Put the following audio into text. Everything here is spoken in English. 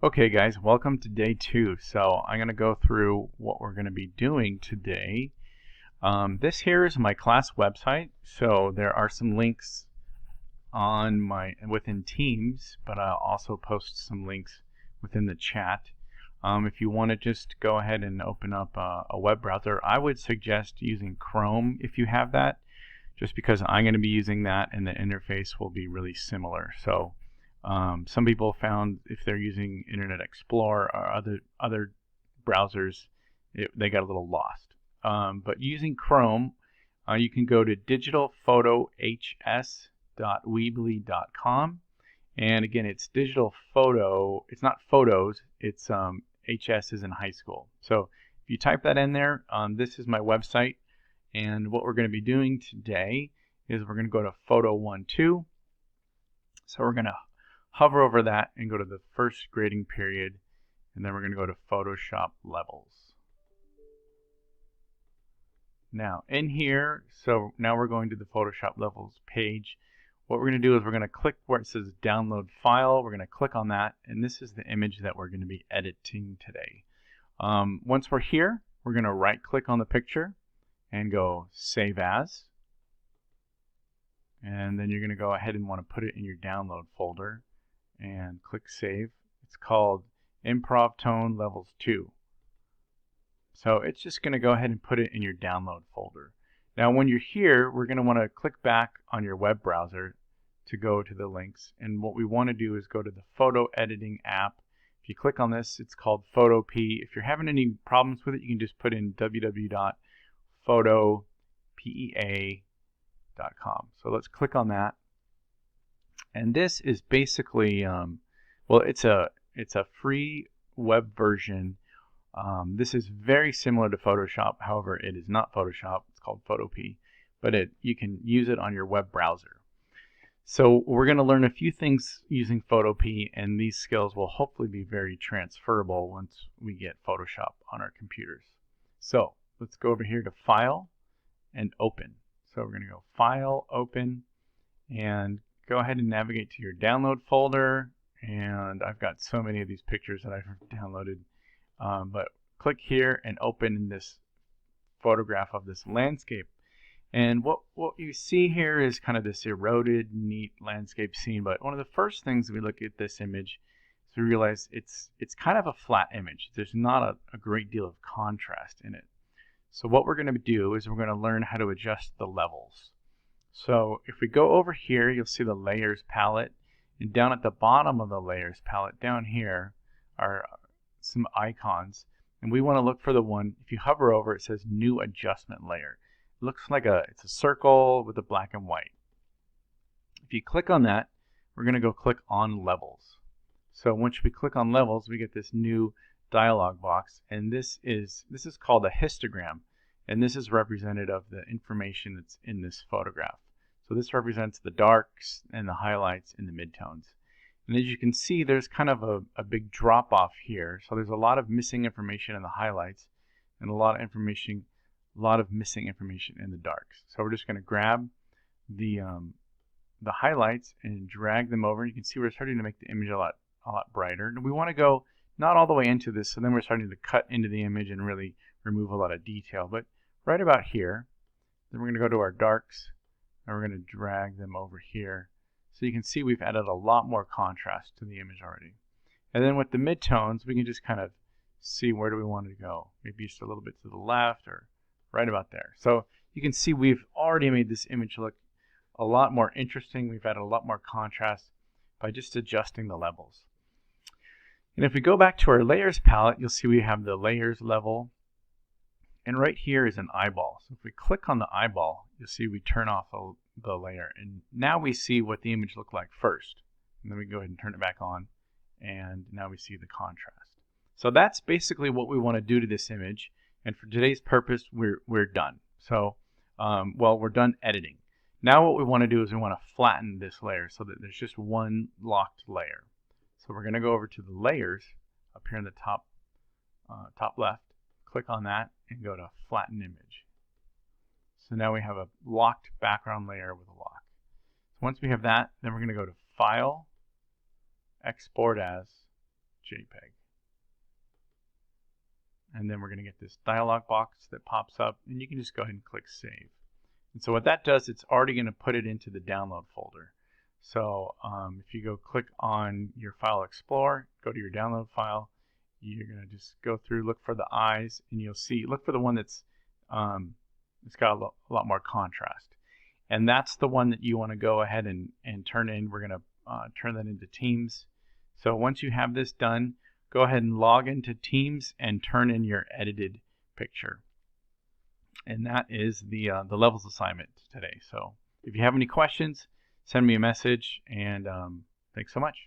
Okay guys, welcome to day 2. So I'm going to go through what we're going to be doing today. This here is my class website, so there are some links on within Teams, but I'll also post some links within the chat. If you want to just go ahead and open up a web browser, I would suggest using Chrome if you have that, just because I'm going to be using that and the interface will be really similar. So some people found if they're using Internet Explorer or other browsers, they got a little lost. But using Chrome, you can go to digitalphotohs.weebly.com, and again, it's digital photo. It's not photos. It's HS is in high school. So if you type that in there, this is my website, and what we're going to be doing today is we're going to go to Photo 1-2. So we're going to hover over that and go to the first grading period, and then we're going to go to Photoshop Levels. Now in here, so now we're going to the Photoshop Levels page. What we're going to do is we're going to click where it says Download File. We're going to click on that, and this is the image that we're going to be editing today. Once we're here, we're going to right click on the picture and go Save As. And then you're going to go ahead and want to put it in your download folder and click Save. It's called Improv Tone Levels 2. So it's just going to go ahead and put it in your download folder. Now when you're here, we're going to want to click back on your web browser to go to the links. And what we want to do is go to the photo editing app. If you click on this, it's called Photopea. If you're having any problems with it, you can just put in www.photopea.com. So let's click on that. And this is basically, well, it's a free web version. This is very similar to Photoshop. However, it is not Photoshop. It's called Photopea, but you can use it on your web browser. So we're going to learn a few things using Photopea, and these skills will hopefully be very transferable once we get Photoshop on our computers. So let's go over here to File and Open. So we're going to go File, Open, and go ahead and navigate to your download folder. And I've got so many of these pictures that I've downloaded. But click here and open this photograph of this landscape. And what you see here is kind of this eroded, neat landscape scene. But one of the first things we look at this image is we realize it's kind of a flat image. There's not a great deal of contrast in it. So what we're going to do is we're going to learn how to adjust the levels. So if we go over here, you'll see the Layers palette. And down at the bottom of the Layers palette, down here, are some icons. And we want to look for the one, if you hover over, it says New Adjustment Layer. It looks like it's a circle with a black and white. If you click on that, we're going to go click on Levels. So once we click on Levels, we get this new dialog box, and this is called a histogram, and this is representative of the information that's in this photograph. So this represents the darks and the highlights and the midtones. And as you can see, there's kind of a big drop off here. So there's a lot of missing information in the highlights and a lot of missing information in the darks. So we're just going to grab the highlights and drag them over. You can see we're starting to make the image a lot brighter. And we want to go not all the way into this, so then we're starting to cut into the image and really remove a lot of detail. But right about here, then we're going to go to our darks and we're going to drag them over here. So you can see we've added a lot more contrast to the image already. And then with the midtones, we can just kind of see where do we want to go. Maybe just a little bit to the left or right about there. So you can see we've already made this image look a lot more interesting. We've added a lot more contrast by just adjusting the levels. And if we go back to our Layers palette, you'll see we have the Layers level. And right here is an eyeball. So if we click on the eyeball, you'll see we turn off the layer. And now we see what the image looked like first. And then we go ahead and turn it back on. And now we see the contrast. So that's basically what we want to do to this image. And for today's purpose, we're done. So, well, we're done editing. Now what we want to do is we want to flatten this layer so that there's just one locked layer. So we're going to go over to the Layers up here in the top left. Click on that and go to Flatten Image. So now we have a locked background layer with a lock. So once we have that, then we're going to go to File, Export As, JPEG. And then we're going to get this dialog box that pops up, and you can just go ahead and click Save. And so what that does, it's already going to put it into the download folder. So if you go click on your File Explorer, go to your download file, you're going to just go through, look for the eyes, and you'll see, look for the one that's it's got a lot more contrast. And that's the one that you want to go ahead and turn in. We're going to turn that into Teams. So once you have this done, go ahead and log into Teams and turn in your edited picture. And that is the levels assignment today. So if you have any questions, send me a message, and thanks so much.